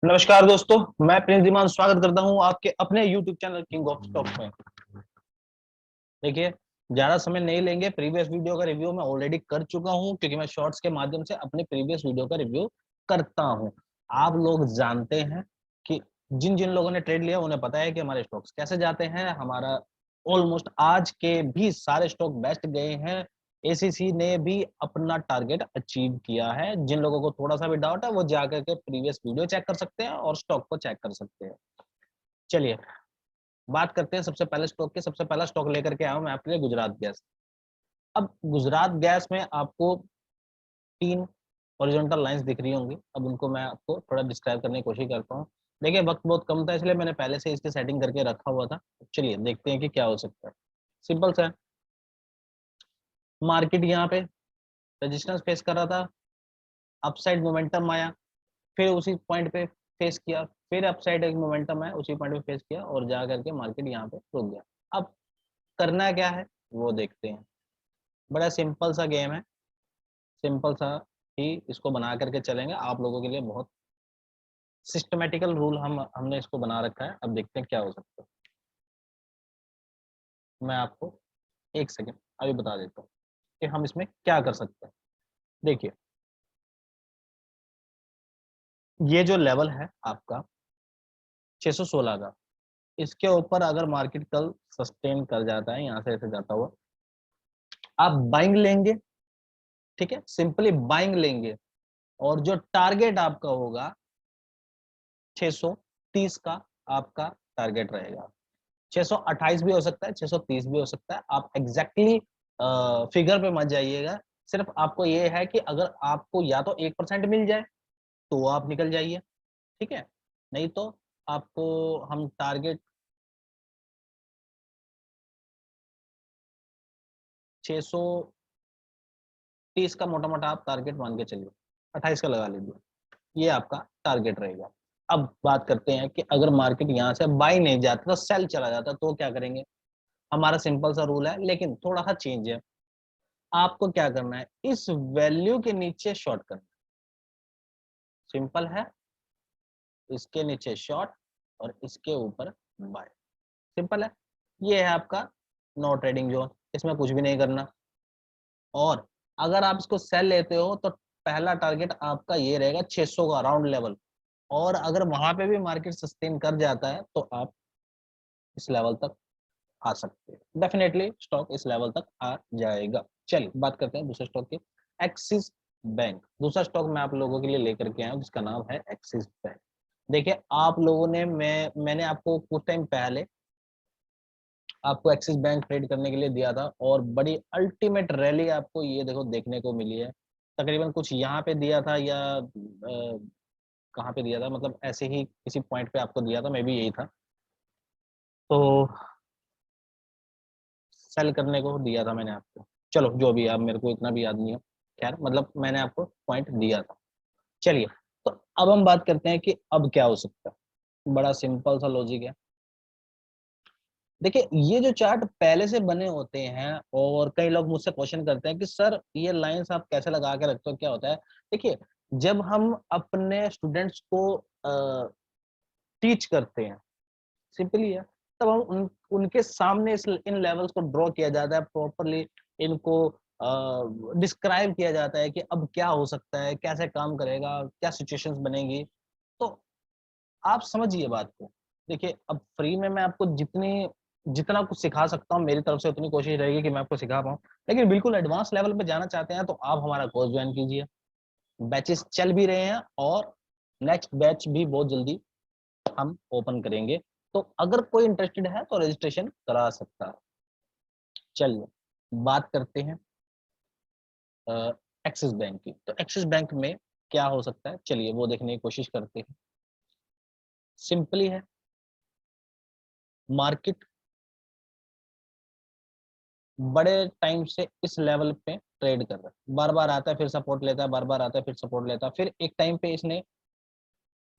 नमस्कार दोस्तों, मैं प्रिंस धीमान स्वागत करता हूं आपके अपने YouTube channel king of stock में। देखिए, ज्यादा समय नहीं लेंगे। प्रीवियस वीडियो का रिव्यू मैं ऑलरेडी कर चुका हूं क्योंकि मैं शॉर्ट्स के माध्यम से अपने प्रीवियस वीडियो का रिव्यू करता हूं। आप लोग जानते हैं कि जिन जिन लोगों ने ट्रेड लिया उन्हें पता है कि हमारे स्टॉक्स कैसे जाते हैं। हमारा ऑलमोस्ट आज के भी सारे स्टॉक बेस्ट गए हैं। एसीसी ने भी अपना टारगेट अचीव किया है। जिन लोगों को थोड़ा सा भी डाउट है वो जाकर के प्रीवियस वीडियो चेक कर सकते हैं और स्टॉक को चेक कर सकते हैं। चलिए बात करते हैं सबसे पहले स्टॉक के। सबसे पहला स्टॉक लेकर के आया हूं मैं आपके लिए, गुजरात गैस। अब गुजरात गैस में आपको तीन हॉरिजॉन्टल लाइंस दिख रही होंगी। अब उनको मैं आपको थोड़ा डिस्क्राइब करने की कोशिश करता हूँ। देखिए, वक्त बहुत कम था इसलिए मैंने पहले से इसकी सेटिंग करके रखा हुआ था। चलिए देखते हैं कि क्या हो सकता है। सिंपल सा है, मार्केट यहाँ पे रेजिस्टेंस फेस कर रहा था, अपसाइड मोमेंटम आया, फिर उसी पॉइंट पे फेस किया, फिर अपसाइड एक मोमेंटम आया, उसी पॉइंट पे फेस किया और जा करके मार्केट यहाँ पे रुक गया। अब करना क्या है वो देखते हैं। बड़ा सिंपल सा गेम है, सिंपल सा ही इसको बना करके चलेंगे। आप लोगों के लिए बहुत सिस्टमेटिकल रूल हमने इसको बना रखा है। अब देखते हैं क्या हो सकता है। मैं आपको एक सेकेंड अभी बता देता हूँ कि हम इसमें क्या कर सकते हैं। देखिए, ये जो लेवल है आपका 616 का, इसके ऊपर अगर मार्केट कल सस्टेन कर जाता है यहाँ से ऐसे जाता हुआ, आप बाइंग लेंगे। ठीक है, सिंपली बाइंग लेंगे और जो टारगेट आपका होगा 630 का आपका टारगेट रहेगा। 628 भी हो सकता है, 630 भी हो सकता है। आप एग्जैक्टली फिगर पे मत जाइएगा। सिर्फ आपको ये है कि अगर आपको या तो 1% मिल जाए तो आप निकल जाइए, ठीक है। नहीं तो आपको हम टारगेट 630 का मोटा मोटा आप टारगेट मान के चलिए, 28 का लगा लीजिए, ये आपका टारगेट रहेगा। अब बात करते हैं कि अगर मार्केट यहाँ से बाई नहीं जाता तो सेल चला जाता तो क्या करेंगे। हमारा सिंपल सा रूल है लेकिन थोड़ा सा चेंज है। आपको क्या करना है, इस वैल्यू के नीचे शॉर्ट करना। सिंपल है, इसके नीचे शॉर्ट और इसके ऊपर बाय। सिंपल है। ये है आपका नो ट्रेडिंग जोन, इसमें कुछ भी नहीं करना। और अगर आप इसको सेल लेते हो तो पहला टारगेट आपका ये रहेगा 600 का राउंड लेवल। और अगर वहां पे भी मार्केट सस्टेन कर जाता है तो आप इस लेवल तक आ सकते हैं। डेफिनेटली स्टॉक इस लेवल तक आ जाएगा। चलिए बात करते हैं दूसरे स्टॉक की, एक्सिस बैंक। दूसरा स्टॉक मैं आप लोगों के लिए लेकर के आया हूं जिसका नाम है एक्सिस बैंक। देखिए, आप लोगों ने मैंने आपको कुछ टाइम पहले आपको एक्सिस बैंक ट्रेड करने के लिए दिया था और बड़ी अल्टीमेट रैली आपको ये देखो देखने को मिली है। तकरीबन कुछ यहाँ पे दिया था या कहाँ पे दिया था, मतलब ऐसे ही किसी पॉइंट पे आपको दिया था, मे बी यही था। तो सेल करने को दिया था मैंने आपको। चलो जो भी, आप मेरे को इतना भी याद नहीं है, खैर मतलब मैंने आपको पॉइंट दिया था। चलिए, तो अब हम बात करते हैं कि अब क्या हो सकता है। बड़ा सिंपल सा लॉजिक है। देखिए, ये जो चार्ट पहले से बने होते हैं और कई लोग मुझसे क्वेश्चन करते हैं कि सर ये लाइंस आप कैसे लगा के रखते हो, क्या होता है। देखिए, जब हम अपने स्टूडेंट्स को टीच करते हैं, सिंपली है, तब हम उनके सामने इन लेवल्स को ड्रॉ किया जाता है प्रॉपरली। इनको डिस्क्राइब किया जाता है कि अब क्या हो सकता है, कैसे काम करेगा, क्या सिचुएशंस बनेगी। तो आप समझिए बात को। देखिए, अब फ्री में मैं आपको जितना कुछ सिखा सकता हूँ मेरी तरफ से उतनी कोशिश रहेगी कि मैं आपको सिखा पाऊँ। लेकिन बिल्कुल एडवांस लेवल पे जाना चाहते हैं तो आप हमारा कोर्स ज्वाइन कीजिए। बैचेस चल भी रहे हैं और नेक्स्ट बैच भी बहुत जल्दी हम ओपन करेंगे। तो अगर कोई इंटरेस्टेड है तो रजिस्ट्रेशन करा सकता है। चलिए बात करते हैं एक्सिस बैंक की। तो एक्सिस बैंक में क्या हो सकता है, चलिए वो देखने की कोशिश करते हैं। सिंपली है, मार्केट बड़े टाइम से इस लेवल पे ट्रेड कर रहा है, बार बार आता है फिर सपोर्ट लेता है, बार बार आता है फिर सपोर्ट लेता है, फिर एक टाइम पे इसने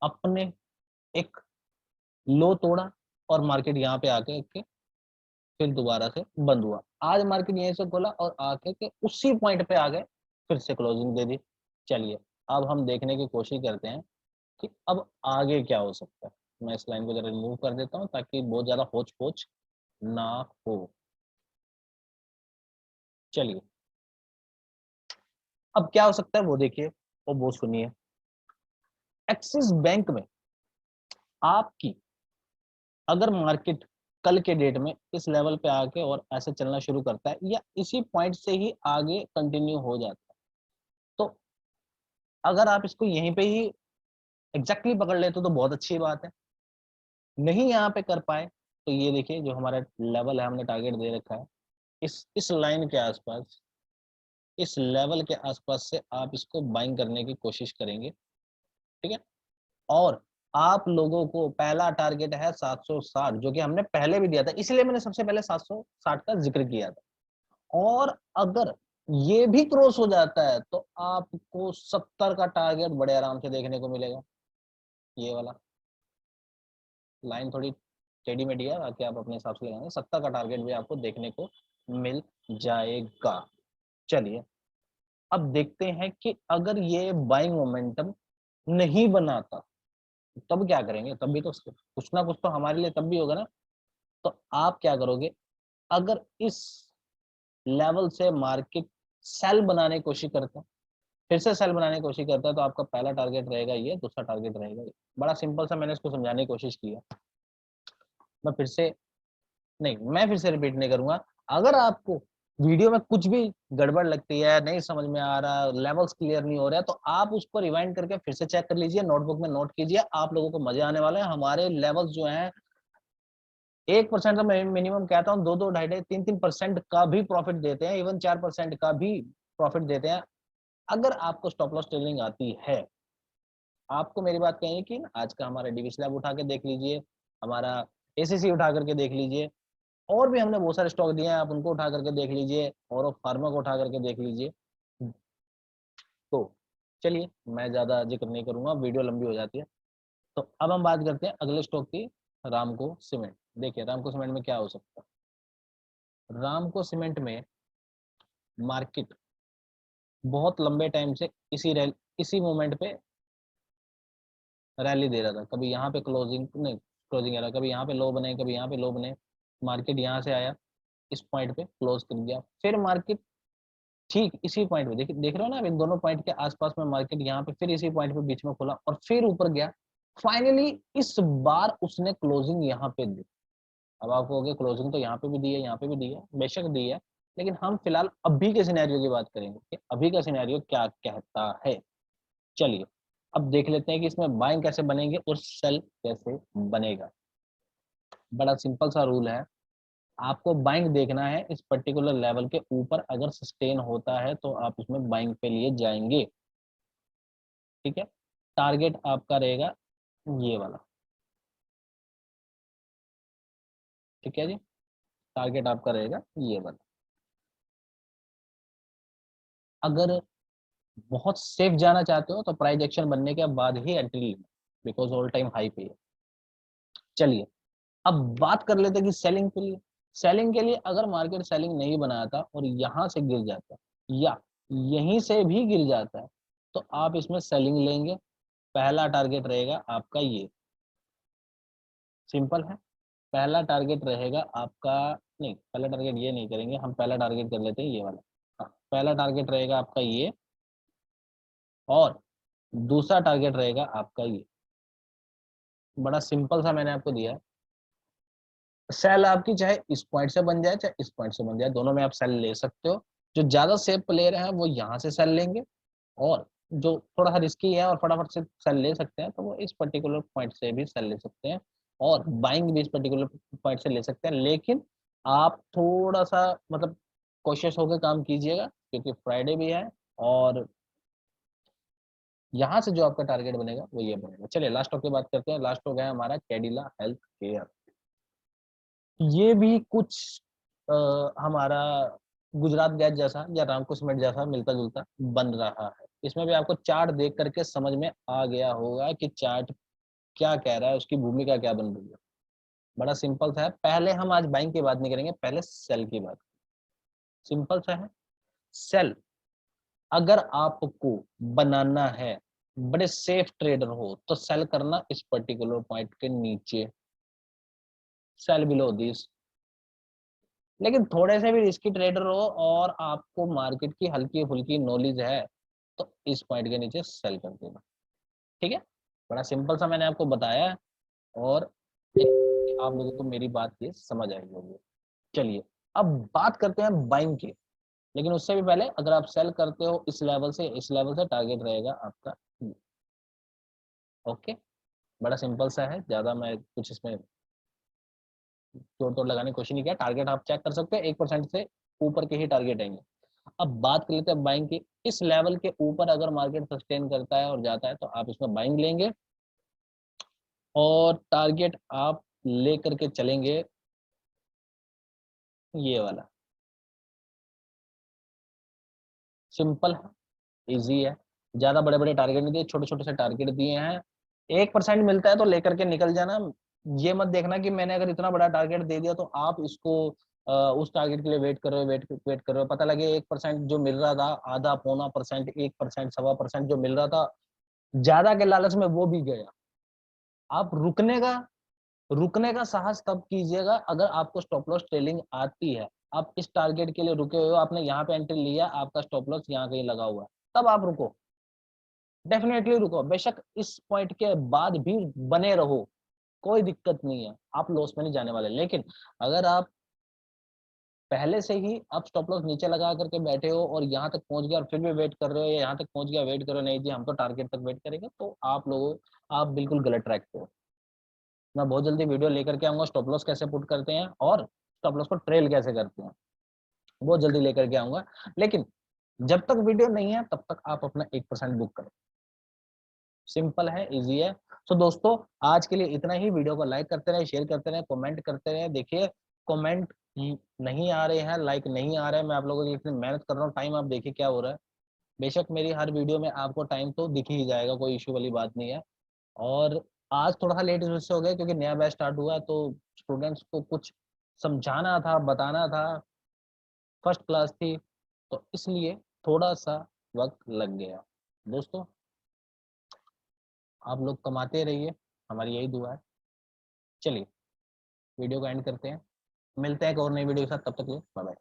अपने एक लो तोड़ा और मार्केट यहाँ पे आके के फिर दोबारा से बंद हुआ। आज मार्केट यहीं से खोला और आके के उसी पॉइंट पे आ गए, फिर से क्लोजिंग दे दी। चलिए अब हम देखने की कोशिश करते हैं कि अब आगे क्या हो सकता है। मैं इस लाइन को जरा रिमूव कर देता हूँ ताकि बहुत ज्यादा होच पोच ना हो। चलिए, अब क्या हो सकता है वो देखिए और वो सुनिए। एक्सिस बैंक में आपकी अगर मार्केट कल के डेट में इस लेवल पे आके और ऐसे चलना शुरू करता है या इसी पॉइंट से ही आगे कंटिन्यू हो जाता है, तो अगर आप इसको यहीं पे ही एग्जैक्टली पकड़ लेते तो बहुत अच्छी बात है। नहीं यहाँ पे कर पाए तो ये देखिए जो हमारा लेवल है, हमने टारगेट दे रखा है इस लाइन के आसपास, इस लेवल के आसपास से आप इसको बाइंग करने की कोशिश करेंगे। ठीक है, और आप लोगों को पहला टारगेट है 760 जो कि हमने पहले भी दिया था, इसलिए मैंने सबसे पहले 760 का जिक्र किया था। और अगर ये भी क्रॉस हो जाता है तो आपको 70 का टारगेट बड़े आराम से देखने को मिलेगा। ये वाला लाइन थोड़ी टेढ़ी मेढ़ी है, बाकी आप अपने हिसाब से लगाएंगे, 70 का टारगेट भी आपको देखने को मिल जाएगा। चलिए, अब देखते हैं कि अगर ये बाइंग मोमेंटम नहीं बनाता तब क्या करेंगे। तब भी तो कुछ ना कुछ तो हमारे लिए तब भी होगा ना। तो आप क्या करोगे, अगर इस लेवल से मार्केट सेल बनाने की कोशिश करता है, फिर से सेल बनाने की कोशिश करता है, तो आपका पहला टारगेट रहेगा ये, दूसरा टारगेट रहेगा ये। बड़ा सिंपल सा मैंने इसको समझाने की कोशिश किया। मैं फिर से मैं फिर से रिपीट नहीं करूंगा। अगर आपको वीडियो में कुछ भी गड़बड़ लगती है, नहीं समझ में आ रहा, लेवल्स क्लियर नहीं हो रहा है, तो आप उसको रिवाइंड करके फिर से चेक कर लीजिए, नोटबुक में नोट कीजिए। आप लोगों को मजे आने वाले हैं। हमारे लेवल्स जो हैं 1% का मिनिमम कहता हूँ, 2-2, 2.5, 3-3% का भी प्रॉफिट देते हैं, इवन 4% का भी प्रॉफिट देते हैं। अगर आपको स्टॉप लॉस ट्रेडिंग आती है, आपको मेरी बात कहें कि आज का हमारा डीवी स्लैब उठा के देख लीजिए, हमारा एसीसी उठा करके देख लीजिए, और भी हमने बहुत सारे स्टॉक दिए हैं, आप उनको उठा करके देख लीजिए, और फार्मा को उठा करके देख लीजिए। तो चलिए, मैं ज्यादा जिक्र नहीं करूंगा, वीडियो लंबी हो जाती है। तो अब हम बात करते हैं अगले स्टॉक की, रामको सीमेंट। देखिए रामको सीमेंट में क्या हो सकता है। रामको सीमेंट में मार्केट बहुत लंबे टाइम से इसी मोमेंट पे रैली दे रहा था। कभी यहाँ पे क्लोजिंग नहीं, क्लोजिंग आ रहा, कभी यहाँ पे लो बने, कभी यहाँ पे लो बने। मार्केट यहाँ से आया, इस पॉइंट पे क्लोज कर दिया, फिर मार्केट ठीक इसी पॉइंट पे देख रहे हो ना, अब इन दोनों पॉइंट के आसपास में मार्केट यहाँ पे फिर इसी पॉइंट पे बीच में खुला और फिर ऊपर गया। फाइनली इस बार उसने क्लोजिंग यहाँ पे दी। अब आप कहोगे क्लोजिंग तो यहाँ पे भी दी है, यहाँ पे भी दी है, बेशक दी है, लेकिन हम फिलहाल अभी के सिनेरियो की बात करेंगे कि अभी का सिनेरियो क्या कहता है। चलिए, अब देख लेते हैं कि इसमें बाइंग कैसे बनेंगे और सेल कैसे बनेगा। बड़ा सिंपल सा रूल है, आपको बाइंग देखना है इस पर्टिकुलर लेवल के ऊपर, अगर सस्टेन होता है तो आप इसमें बाइंग पे लिए जाएंगे। ठीक है, टारगेट आपका रहेगा ये वाला। ठीक है जी, टारगेट आपका रहेगा ये वाला। अगर बहुत सेफ जाना चाहते हो तो प्राइस एक्शन बनने के बाद ही एंट्री लेना, बिकॉज ऑल टाइम हाई पे है। चलिए, अब बात कर लेते हैं कि सेलिंग के लिए। सेलिंग के लिए अगर मार्केट सेलिंग नहीं बनाता और यहां से गिर जाता या यहीं से भी गिर जाता है, तो आप इसमें सेलिंग लेंगे। पहला टारगेट रहेगा आपका ये, सिंपल है। पहला टारगेट रहेगा आपका, नहीं पहला टारगेट ये नहीं करेंगे हम, पहला टारगेट कर लेते हैं ये वाला। हाँ, पहला टारगेट रहेगा आपका ये, और दूसरा टारगेट रहेगा आपका ये। बड़ा सिंपल सा मैंने आपको दिया है। सेल आपकी चाहे इस पॉइंट से बन जाए चाहे इस पॉइंट से बन जाए, दोनों में आप सेल ले सकते हो। जो ज्यादा सेफ प्लेयर है वो यहाँ से सेल लेंगे, और जो थोड़ा सा रिस्की है और फटाफट से सेल ले सकते हैं तो वो इस पर्टिकुलर पॉइंट से भी सेल ले सकते हैं, और बाइंग भी इस पर्टिकुलर पॉइंट से ले सकते हैं। लेकिन आप थोड़ा सा मतलब कोशिश होकर काम कीजिएगा, क्योंकि फ्राइडे भी है, और यहाँ से जो आपका टारगेट बनेगा वो ये बनेगा। चलिए लास्ट स्टॉक की बात करते हैं। लास्ट स्टॉक है हमारा कैडिला हेल्थ केयर। ये भी कुछ हमारा गुजरात गैस जैसा या रामको सीमेंट जैसा मिलता जुलता बन रहा है। इसमें भी आपको चार्ट देख करके समझ में आ गया होगा कि चार्ट क्या कह रहा है, उसकी भूमिका क्या बन रही है। बड़ा सिंपल सा है। पहले हम आज बाइंग की बात नहीं करेंगे, पहले सेल की बात। सिंपल सा है। सेल अगर आपको बनाना है बड़े सेफ ट्रेडर हो तो सेल करना इस पर्टिकुलर पॉइंट के नीचे, सेल बिलो दिस। लेकिन थोड़े से भी रिस्की ट्रेडर हो और आपको मार्केट की हल्की फुल्की नॉलेज है तो इस पॉइंट के नीचे सेल कर देना। ठीक है, बड़ा सिंपल सा मैंने आपको बताया है और आप लोगों को मेरी बात ये समझ आई होगी। चलिए अब बात करते हैं बाइंग की, लेकिन उससे भी पहले अगर आप सेल करते हो इस लेवल से टारगेट रहेगा आपका। ओके, बड़ा सिंपल सा है, ज्यादा मैं कुछ इसमें जोड़ तोड़ लगाने की कोशिश नहीं किया। टारगेट आप चेक कर सकते हैं, 1% से ऊपर के ही टारगेट आएंगे। अब बात कर लेते हैं बाइंग की। इस लेवल के ऊपर अगर मार्केट सस्टेन करता है और जाता है तो आप इसमें बाइंग लेंगे और टारगेट आप लेकर के चलेंगे ये वाला। सिंपल है, इजी है, ज्यादा बड़े बड़े टारगेट नहीं दिए, छोटे छोटे से टारगेट दिए हैं। 1% मिलता है तो लेकर के निकल जाना। ये मत देखना कि मैंने अगर इतना बड़ा टारगेट दे दिया तो आप इसको उस टारगेट के लिए वेट कर रहे हो, वेट कर रहे हो। पता लगे 1% जो मिल रहा था, आधा पौना परसेंट, 1%, 1.25% जो मिल रहा था, ज्यादा के लालच में वो भी गया। आप रुकने का साहस तब कीजिएगा अगर आपको स्टॉप लॉस ट्रेलिंग आती है। आप इस टारगेट के लिए रुके हुए हो, आपने यहाँ पे एंट्री लिया, आपका स्टॉप लॉस यहाँ कहीं लगा हुआ है, तब आप रुको, डेफिनेटली रुको। बेशक इस पॉइंट के बाद भी बने रहो, कोई दिक्कत नहीं है, आप लॉस में नहीं जाने वाले। लेकिन अगर आप पहले से ही आप स्टॉप लॉस नीचे लगा करके बैठे हो और यहाँ तक पहुंच गया और फिर भी वेट कर रहे हो, या यहाँ तक पहुंच गया वेट करो, नहीं जी हम तो टारगेट तक वेट करेंगे, तो आप बिल्कुल गलत ट्रैक पे हो। मैं बहुत जल्दी वीडियो लेकर के आऊंगा, स्टॉप लॉस कैसे पुट करते हैं और स्टॉप लॉस को ट्रेल कैसे करते हैं, बहुत जल्दी लेकर के आऊंगा। लेकिन जब तक वीडियो नहीं है तब तक आप अपना 1% बुक करो। सिंपल है, इजी है। तो दोस्तों आज के लिए इतना ही। वीडियो को लाइक करते रहे, शेयर करते रहे, कमेंट करते रहे। देखिए कमेंट नहीं आ रहे हैं, लाइक नहीं आ रहे हैं, मैं आप लोगों की इतनी मेहनत कर रहा हूँ, टाइम आप देखिए क्या हो रहा है। बेशक मेरी हर वीडियो में आपको टाइम तो दिख ही जाएगा, कोई इश्यू वाली बात नहीं है। और आज थोड़ा सा लेट इस वजह से हो गया क्योंकि नया बैच स्टार्ट हुआ है तो स्टूडेंट्स को कुछ समझाना था, बताना था, फर्स्ट क्लास थी तो इसलिए थोड़ा सा वक्त लग गया। दोस्तों आप लोग कमाते रहिए, हमारी यही दुआ है। चलिए वीडियो को एंड करते हैं, मिलते हैं एक और नई वीडियो के साथ, तब तक के लिए बाय बाय।